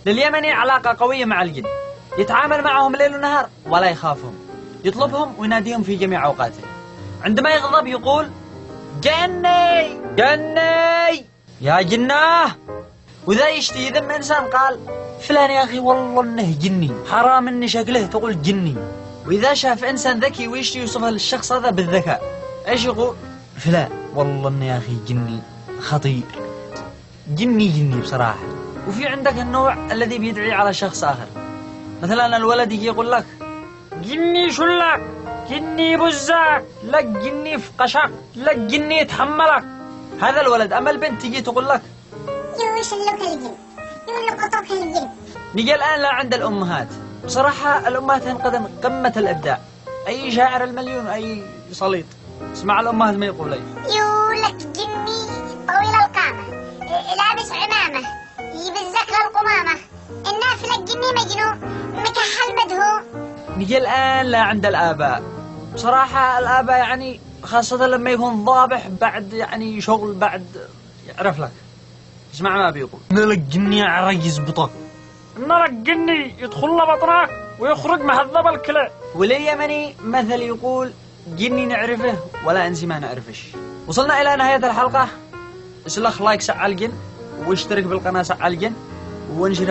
لليمني علاقة قوية مع الجن، يتعامل معهم ليل ونهار ولا يخافهم، يطلبهم ويناديهم في جميع أوقاته. عندما يغضب يقول جني جني يا جناه. وإذا يشتي يذم إنسان قال فلان يا أخي والله إنه جني، حرام إن شكله تقول جني. وإذا شاف إنسان ذكي ويشتي يوصفه للشخص هذا بالذكاء، إيش يقول؟ فلان والله إنه يا أخي جني خطير، جني بصراحة. وفي عندك النوع الذي بيدعي على شخص آخر، مثلا الولد يجي يقول لك جني شلك، جني بزاك، لك جني في قشق، لك جني يتحملك، هذا الولد. أما البنت تجي تقول لك يوشلك الجن، يولقطك الجن. نجي الآن لا عند الأمهات. بصراحة الأمهات هنقدم قمة الإبداع، أي شاعر المليون أي صليط. اسمع الأمهات ما يقول يولك جني طويل القامة، لابس عمامة، يبزك للقمامة، النافلة الجني مجنون مكحل مدهون. نجي الآن لا عند الآباء. بصراحة الآباء يعني خاصة لما يكون ضابح بعد يعني شغل بعد يعرف لك. اسمع ما بيقول نلق جني عرق يزبطك، نلق جني يدخل بطنك ويخرج مهذب الكلى. ولليمني مثل يقول جني نعرفه ولا انسي ما نعرفش. وصلنا إلى نهاية الحلقة. اسلخ لايك سعى الجن، واشترك بالقناة سعى الجن، وانشر